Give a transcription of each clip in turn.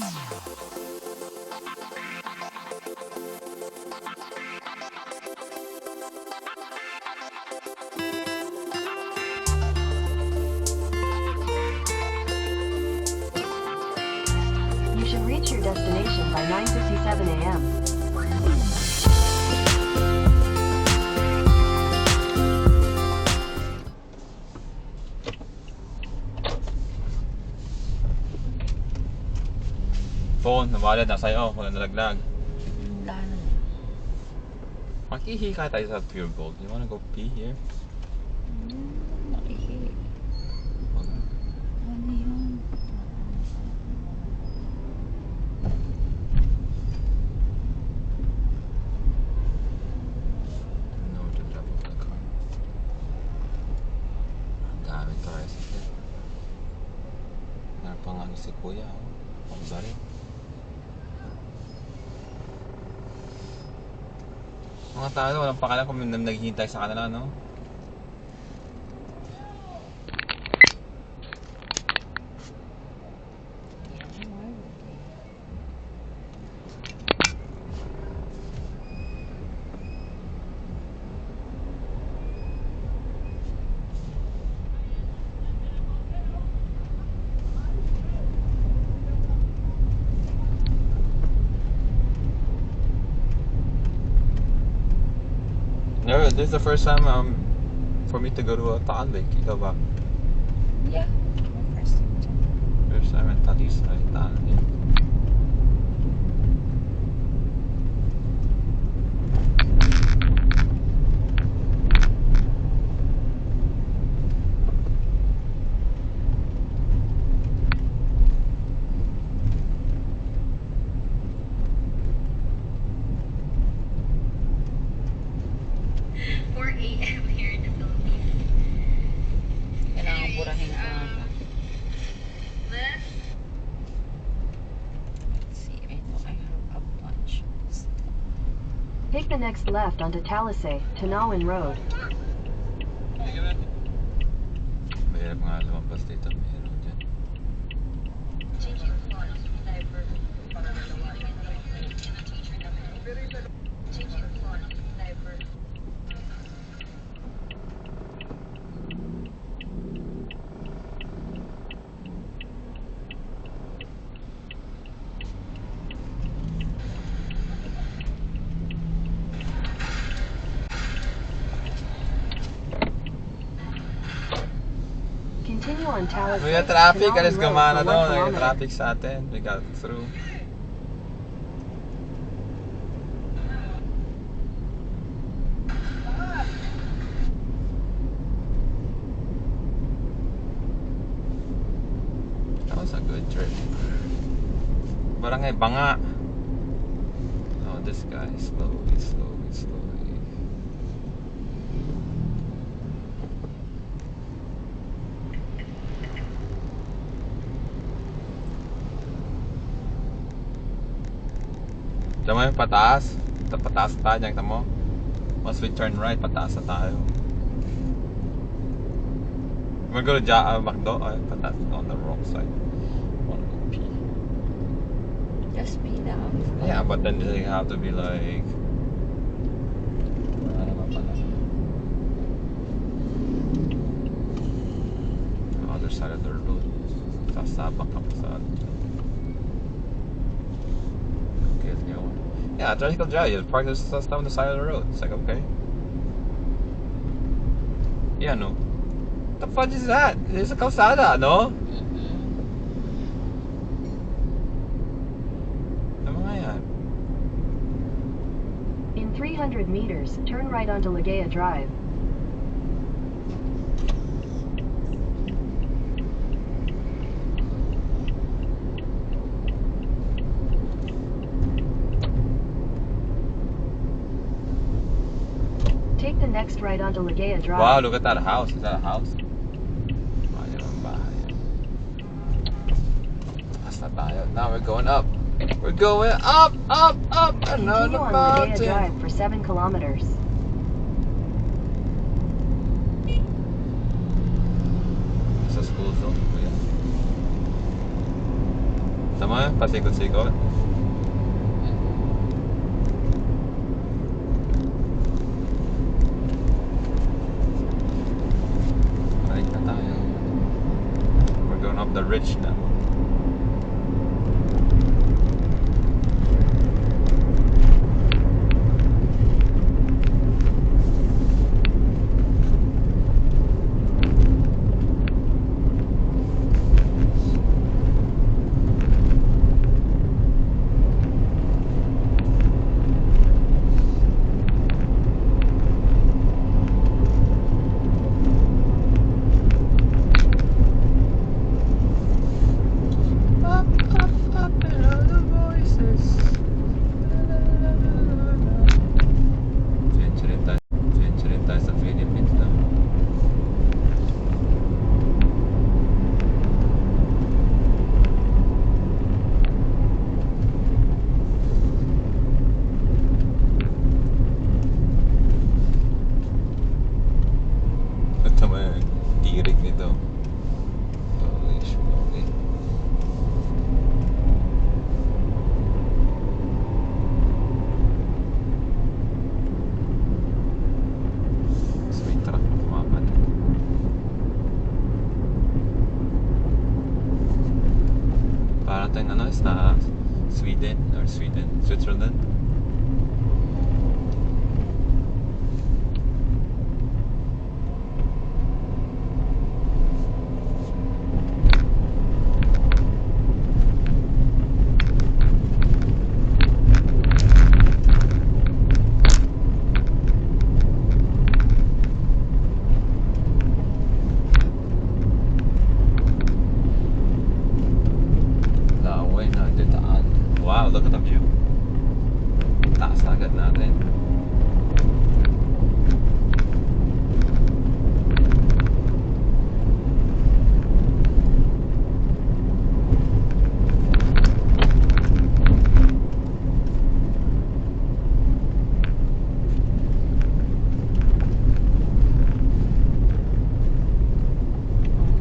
You should reach your destination by 9:57 a.m. Phone, nabalad na sa'yo, walang nalaglag. Wala na. Makihika tayo sa Pure Gold. You wanna go pee here? Nakihi. Ano yun? No, to drop off the car. Ang dami tricycle. Meron pang ano si Kuya, oh. Ang bari. Mga tao, walang pakalan kung naghihintay sa kanila, no? No, this is the first time for me to go to Taal Lake. Ikaw ba? Yeah. First time. First time in Talisay, Taal Lake. Kailangan burahin ko nga ba? Let's see, I know I have a bunch of stuff. Take the next left onto Talisay, Tanawin Road. Mahirap nga lumabas dito. Mahirap dyan. Continue on Talisay, May traffic, Tanawin alis Road gumana for 1 daw. May kilometer. traffic sa atin. We got through. That was a good trip. Barangay Banga. Oh, this guy. Slowly, slowly, slowly. Tama yung pataas. Pataas tayo dyan, tamo. Once we turn right, pataas na tayo. We're gonna Macdo. Ay, pataas on the wrong side. Wanna go pee. Just speed up. Yeah, but then you have to be like... Ano naman pala? The other side of the road. Sasabak ka pa sa ano. Okay, let's go. Yeah, tricycle drive. You park this stuff on the side of the road. It's like, okay. Yeah, no. What the fudge is that? There's a kalsada, no? Ano nga yan? In 300 meters, turn right onto Ligaya Drive. Take the next right onto Ligaya Drive. Wow, look at that house. Is that a house? Ayun ang bahay. Taas na tayo. Now we're going up. We're going up, up, up. Another Continue on Ligaya mountain. Drive for 7 kilometers. Sa school zone. Kuya. Tama na, pasikot-sikot. Right na tayo. We're going up the ridge now. Up and all the voices. Change rin tayo sa Philippines na. Ito mo yung tirik nito. Holy smoky. Sweet truck na kumakan. Parang tayong ano, sa Switzerland. Laway na ditaan. Wow, look at the view. Taas na agad natin.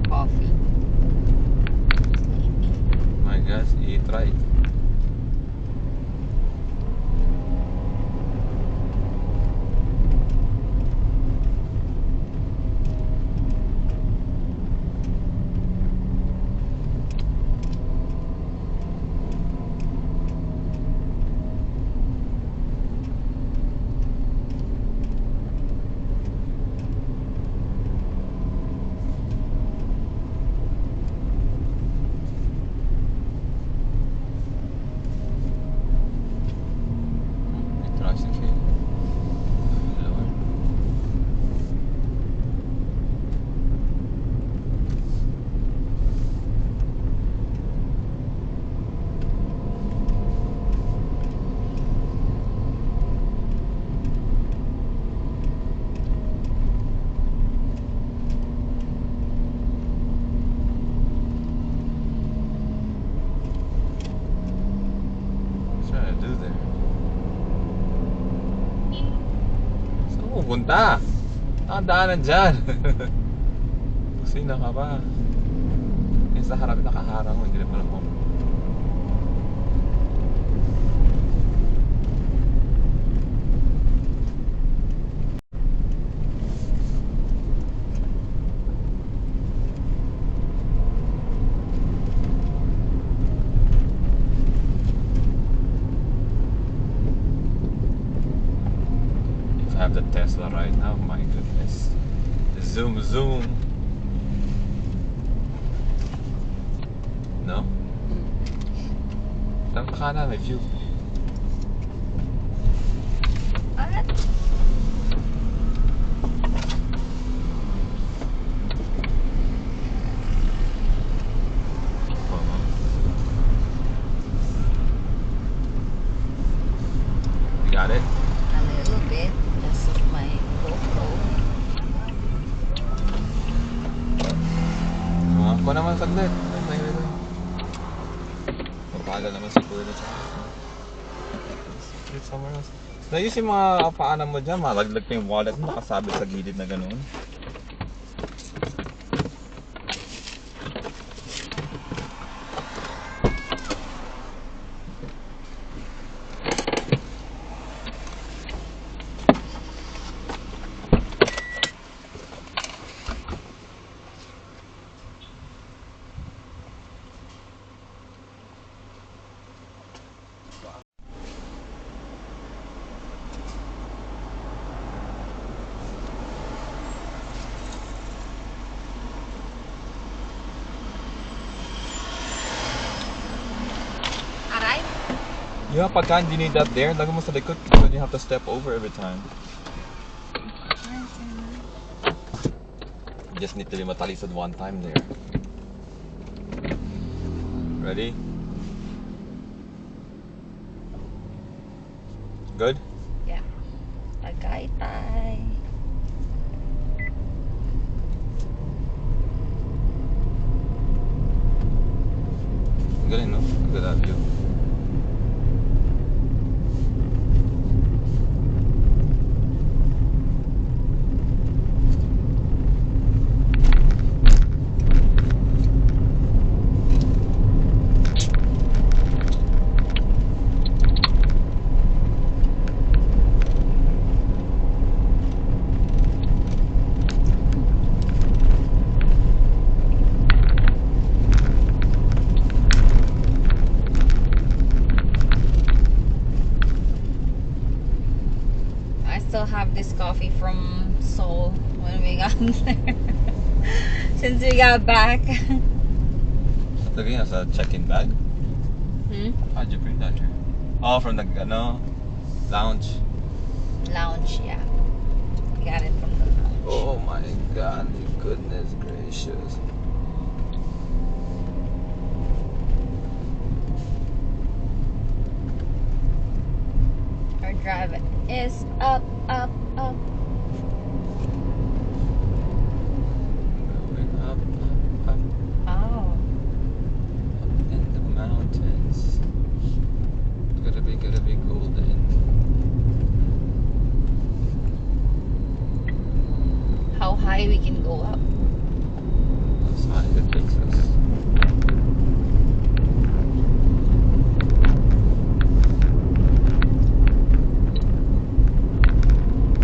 Coffee. My gosh, eat right. Tricycle. Lord. What's trying to do there? Saan pupunta? Ang daanan dyan. Sino ka ba? Yung sa harap nakaharang mo, hindi na pala mo. If I have the Tesla right now, my goodness. Zoom, zoom. No? Tama ka na, may view. At You got it? a little bit because of my GoPro. Ako naman saglit. Papagal naman si Kuya sa Street somewhere else. Nayos yung mga paanan mo dyan, malaglag pa yung wallet mo, nakasabit sa gilid na ganoon. Di ba pagka hindi need that there, lagay mo sa likod, then you have to step over every time. You just need to be matalisod one time there. Ready? Good? Yeah. Tagaytay. Galing, no? Good at you. I still have this coffee from Seoul when we got there. Since we got back. Lagay nga sa check-in bag. How'd you bring that here? Oh, from the, lounge. Lounge, yeah. We got it from the lounge. Oh my god, goodness gracious. Our drive is up, up, up. Going up, up, up, Oh. up in the mountains. Gotta be golden. How high we can go up. That's how it takes us.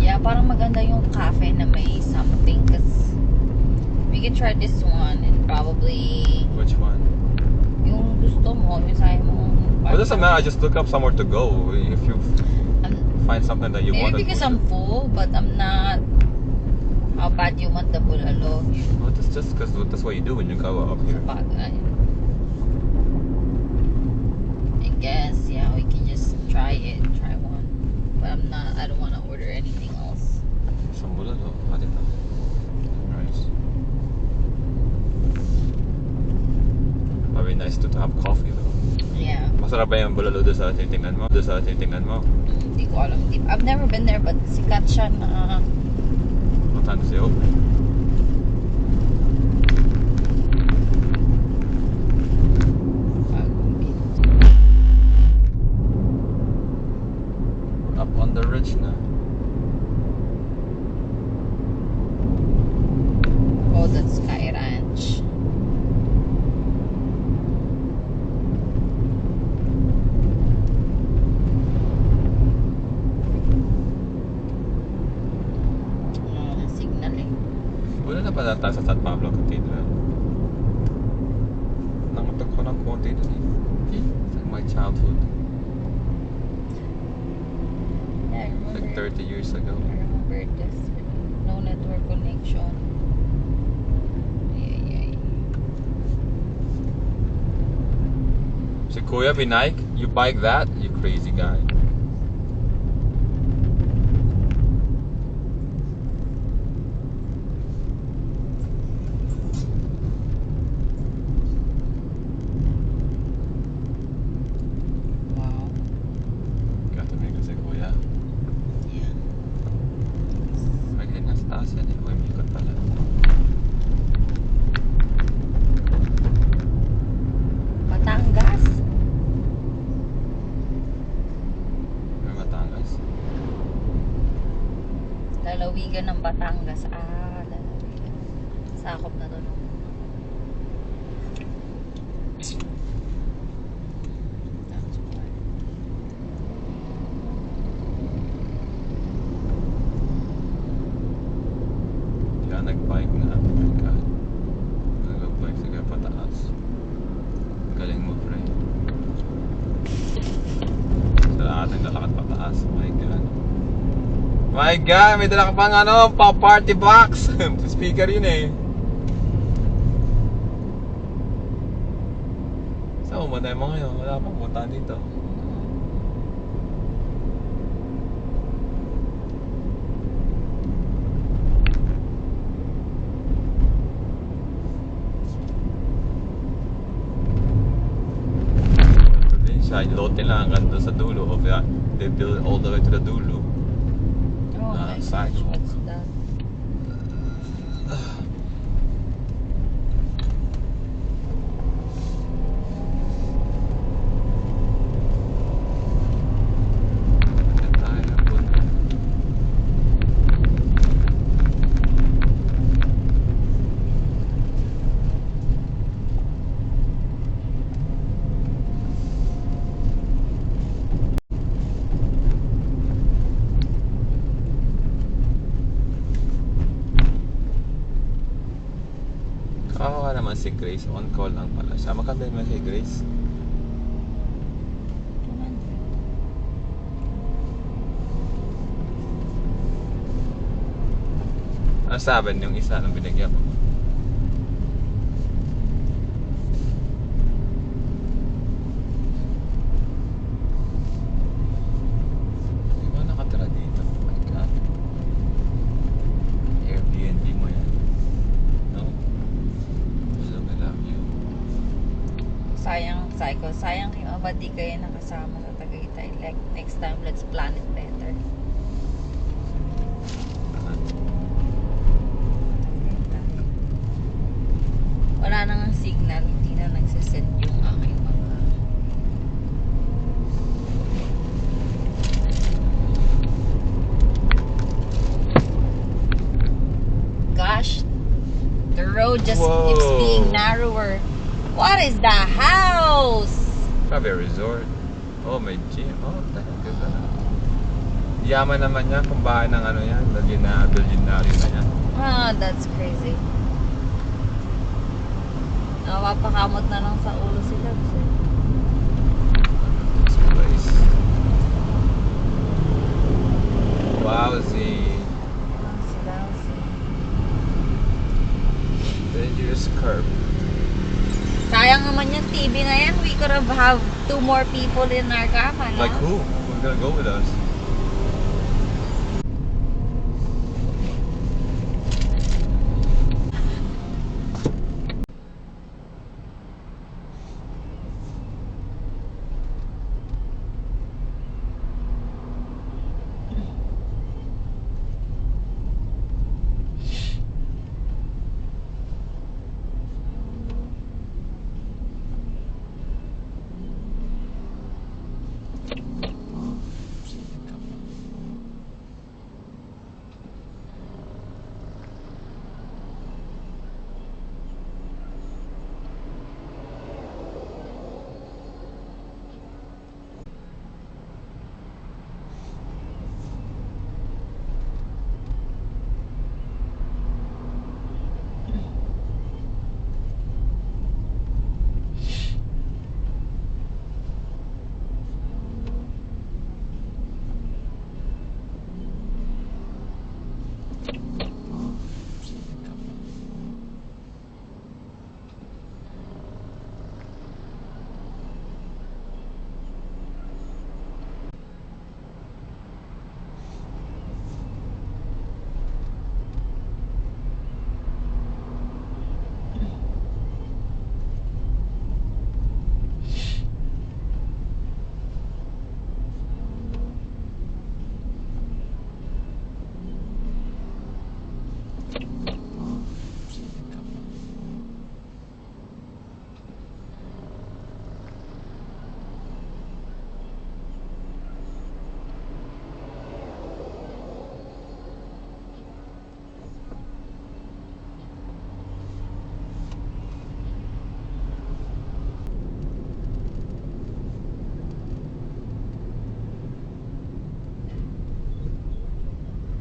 Yeah, parang maganda yung cafe na may something cause we can try this one and probably Which one? yung gusto mo, yung sabi mo. Well, it doesn't matter, just look up somewhere to go. If you find something that you want to Maybe because go I'm full, but I'm not. How bad you want the bulalo? Well, that's just because that's what you do when you go up here. Bagay. I guess, yeah, we can just try one. But I don't want to order anything else. Some bulalo, I didn't know. Rice. Probably nice to have coffee though. Yeah. Masarap ba yung bulalo doon sa titingnan mo? Doon sa titingnan mo? Hindi ko alam. I've never been there, but sikat siya na. What time does it open? Up on the ridge na. Oh, that's Sky Ranch. Signal eh. Wala na pala tayo sa San Pablo Cathedral. Nangatag ko ng konti doon eh. It's like my childhood. Yeah, I remember. Like 30 years ago. I remember this. No network connection. Yeah. Si Kuya Vinayak, you bike that? You crazy guy. Wow. Got to make it si Kuya. Yeah. May ganyan sa taas yan eh. Kuya, mikot pala. Batangas? May Batangas. Lalawigan ng Batangas. Lalawigan. Sakop na doon. That's why. Kaya nag-bike na. Oh my God. Nag-bike sige pataas. Galing mo, pre. Sa ating lalakad pataas. Oh my God. My God, may dala ka pang pa-party box. Speaker yun eh. Saan mo na yung mga yun? Wala pang punta dito. isa lote lang hanggang doon sa dulo. O kaya they build all the way to the dulo. Oh my gosh, sidewalk. what's that? Saan tayo punta? Kawawa naman si Grace, on call lang pala siya. Maganda naman si Grace. Ano sabi yung isa nung binigyan mo? Di ba nakatira dito? Oh my God. Airbnb mo yan. No? Look, I love you. Sayang, psycho. Sayang kayo. Ba't di kayo nakasama sa Tagaytay? Like, next time, let's plan it better. Wala nang signal. Hindi na nagsisend yung aking mga... Gosh, the road just keeps Whoa. being narrower. What is the house? Probably a resort. Oh, may gym. Oh, talaga ka na. Yaman naman yan kung bahay ng ano yan. Bilyonaryo na yan. Ah, that's crazy. Napapakamot na lang sa ulo sila. This place. Wowzy. Dangerous curve. Sayang naman yung TV na yan. We could have 2 more people in our car. Like who? Who's gonna go with us?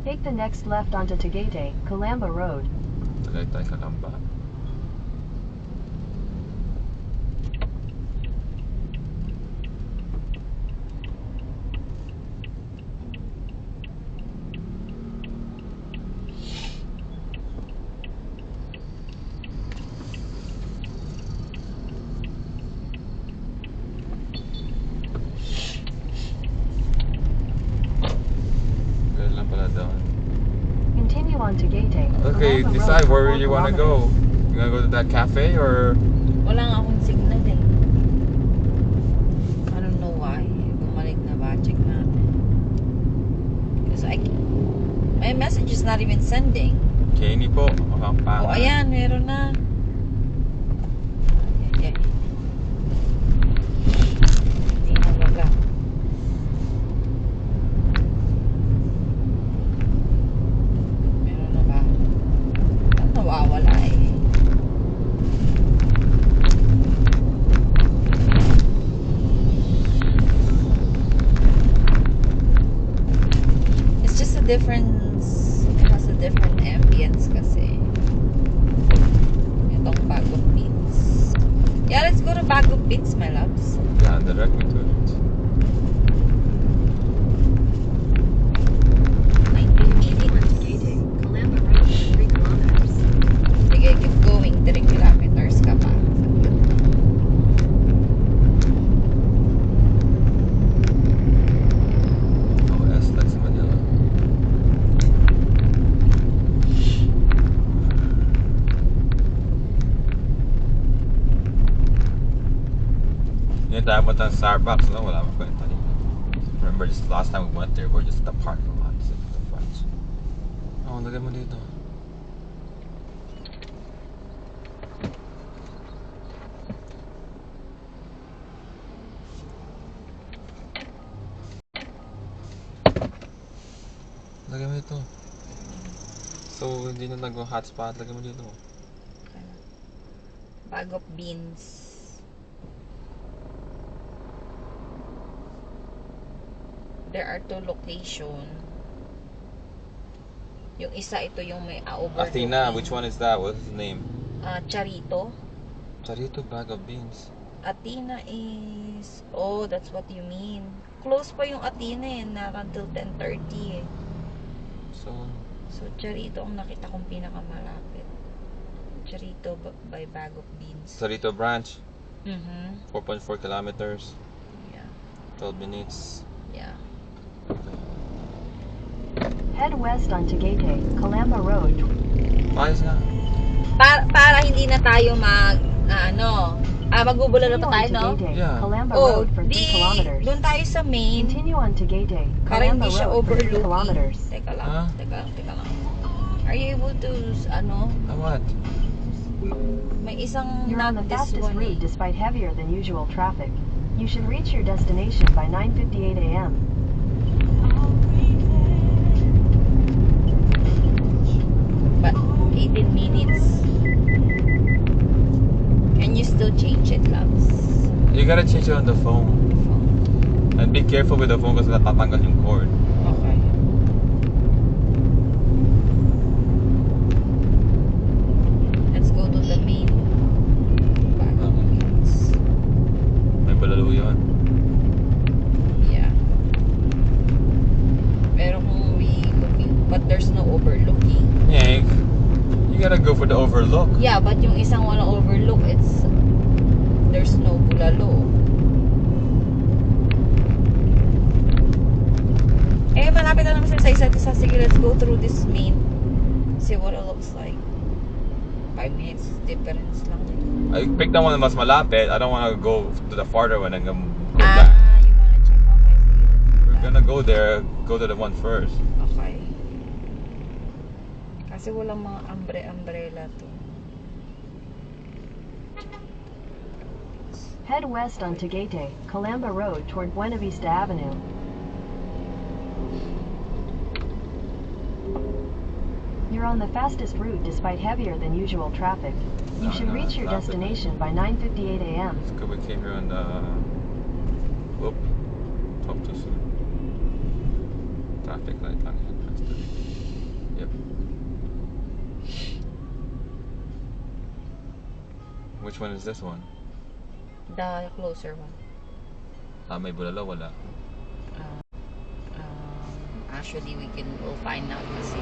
Take the next left onto Tagaytay, Calamba Road. Tagaytay Calamba. Ganun lang pala doon. Continue on Tagaytay. Okay, Calamba decide Road for where 4 you want to kilometers. go. You gonna go to that cafe or Wala nga akong signal eh. I don't know not even sending. Kenny po, mukhang Oh, pangalan. ayan, meron na. Ayan. Hindi na wala. Meron na ba? Ano nawawala eh? It's just a difference. It has a different ambience kasi. Itong Bag of Beans. Yeah, let's go to Bag of Beans, my loves. Yeah, direct me to it. 81 to Gaytay, Calamba Road for 3 kilometers. Sige, keep going. 3 kilometers ka pa. Oh, that's Manila. Hindi tayo punta ng Starbucks, no? Wala akong kwenta dito. Remember, just last time we went there, we're just at the parking lot, sitting at the front. Oh, lagay mo dito. Lagay mo dito. So, hindi na nag-hotspot. Lagay mo dito. Bag of Beans. There are 2 location. Yung isa, ito yung may overlooking. Athena, which one is that? What's his name? Charito. Charito Bag of Beans. Athena is... Oh, that's what you mean. Close pa yung Athena eh. Not until 10:30 eh. So, Charito ang nakita kong pinakamalapit. Charito by Bag of Beans. Charito branch, Mm-hmm. 4.4 kilometers, Yeah. 12 minutes. Yeah. Head west on Tagaytay, Calamba Road. Ayos nga. Para hindi na tayo magbubulalo Continue pa on tayo, no? Tagaytay, Yeah. Calamba Oh, Road for 3 kilometers. doon tayo sa main. Continue on Tagaytay, Para Calamba hindi siya Road for 3 overlooking. kilometers. Teka lang, Huh? teka lang. Are you able to, What? may isang You're on the not this fastest one route eh. despite heavier than usual traffic. You should reach your destination by 9:58 a.m. But 18 minutes. And you still change it, loves. You gotta change it on the phone. And be careful with the phone kasi natatanggal yung cord. Okay. Let's go to the main Bag of Beans. May balalo yun. Yeah. Pero kung we looking, but there's no overlooking. Yank. You gotta go for the overlook. Yeah, but yung isang walang overlook, there's no bulalo. Eh, malapit na naman sila sa isa't isa. Sige, let's go through this main. See what it looks like. 5 minutes difference lang. I picked the one that mas malapit. I don't wanna go to the farther one and go You back. wanna check? Okay, sige. We're gonna go there, go to the one first. Okay. Kasi walang mga umbrella to. Head west on Tagaytay, Calamba Road toward Buena Vista Avenue. You're on the fastest route despite heavier than usual traffic. You should No, reach your not the- destination by 9:58 a.m. It's good we came here on the... Whoop. Talk too soon. Traffic light lang yan. Has to be. Yep. Which one is this one? The closer one. May bulalo, wala. Actually, we'll find out kasi.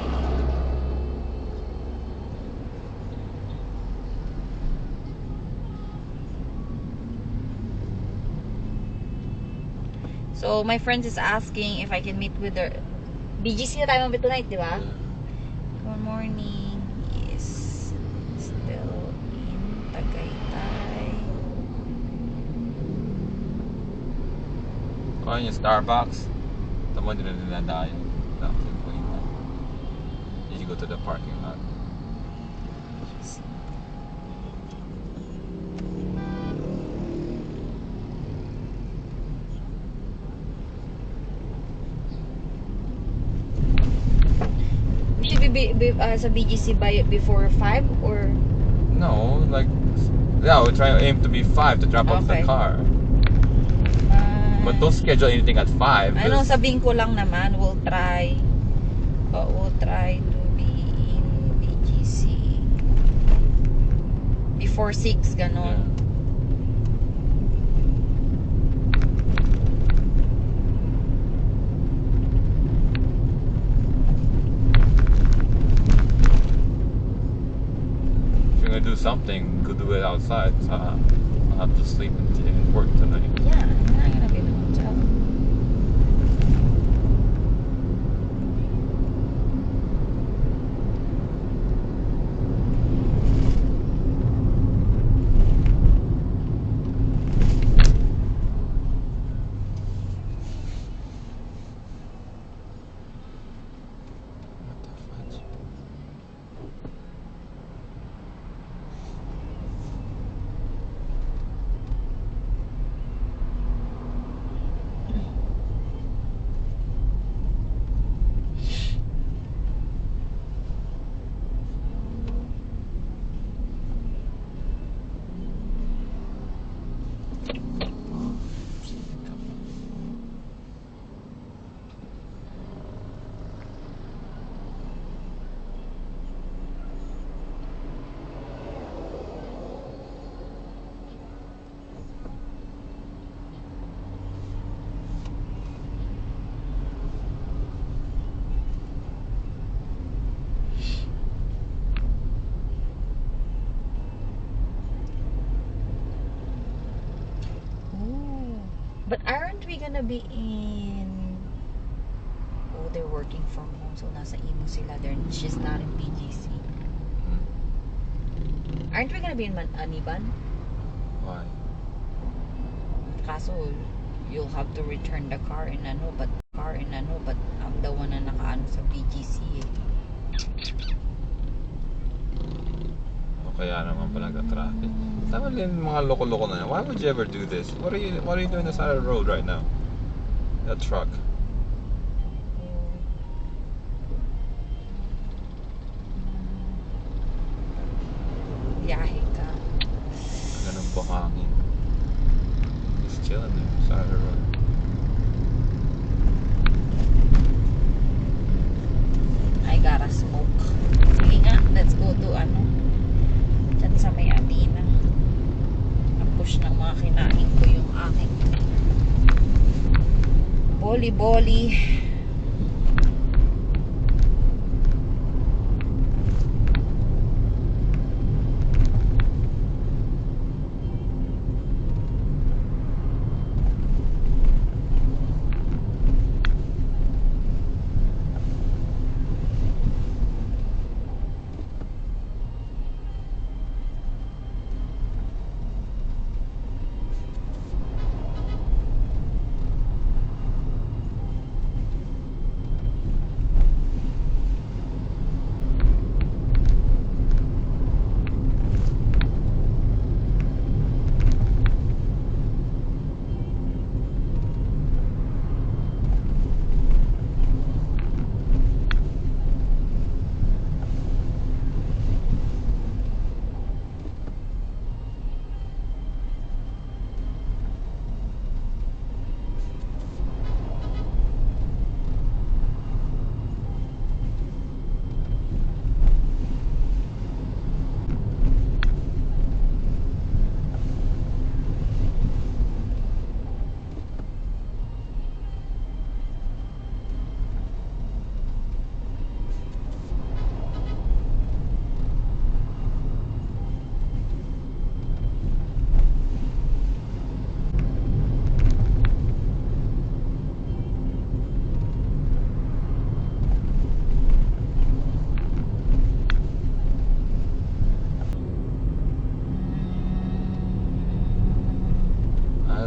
So, my friend is asking if I can meet with her. BGC na tayo mamit tonight, di ba? Good morning. Yes. Still in Tagaytay. Oh, yung Starbucks. Tama din na nila dahil. Did you go to the parking lot. We should be sa BGC by before 5 or No, like, yeah, we try to aim to be 5 to drop off the Okay. car. But don't schedule anything at 5. Ano, 'cause- sabihin ko lang naman, we'll try to be in BGC before 6, Yeah. ganon. If you're gonna do something, go do it outside. So I'll have to sleep and work tonight. Yeah, I'm not gonna be in the hotel. What the fudge? Ooh. But aren't we gonna be in... Oh, they're working from home. So, nasa Imo sila. She's not in BGC. Aren't we gonna be in Aniban? Why? Kaso, you'll have to return the car in but I'm the one na nakaano sa BGC eh. O kaya naman pala traffic. Tama din mga loko-loko na yan. Why would you ever do this? What are you doing on the side of the road right now? That truck. Biyahe ka. Ganun buhangin. Just chilling there, side of the road. I gotta smoke. Sige nga, let's go to dyan sa may Atina. Na-push ng mga kinain ko yung aking boli-boli.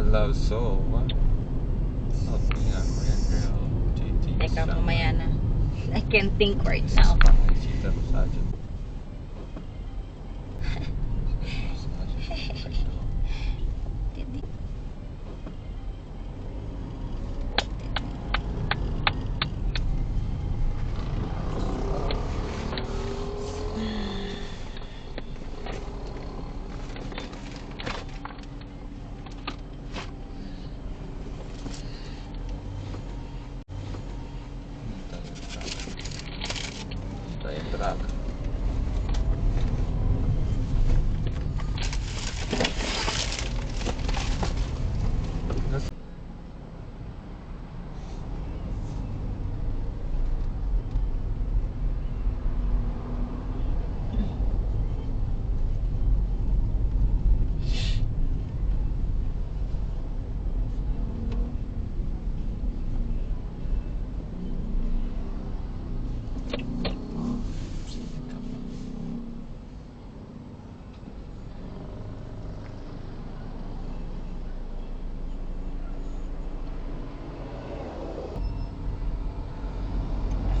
Love Soul. What? Oh, yeah, Korean Grill. GT. Teka, mamaya na. I can't think right now. Cheetah massage. Tayong truck.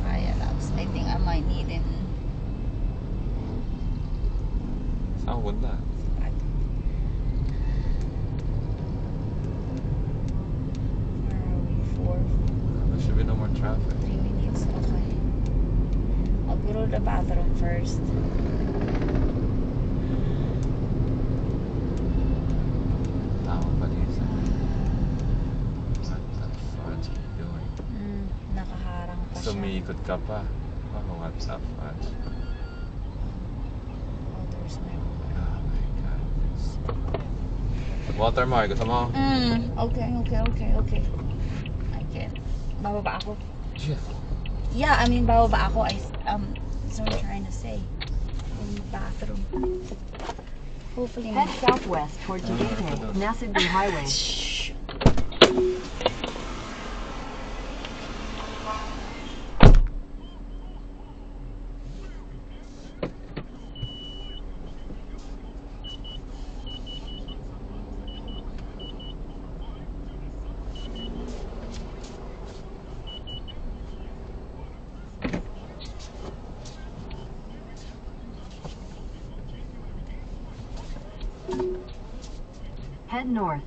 Kaya labs. I think I might need an Saan ko punta? Where are we? 4, There should be no more traffic. 3 minutes. Okay. I'll go to the bathroom first. Tama pa din sa... What the fudge are you doing? Nakaharang pa siya. Sumiikot ka pa. Oh, what the fudge? Oh, there's no... Oh my God. Watermark, gusto mo? Okay. I can. Bababa ako. Jeff. Yeah, I mean, bababa ako. That's what I'm trying to say. In the bathroom. Hopefully. Head southwest toward Cavite, Nasugbu Highway. Shh. Head north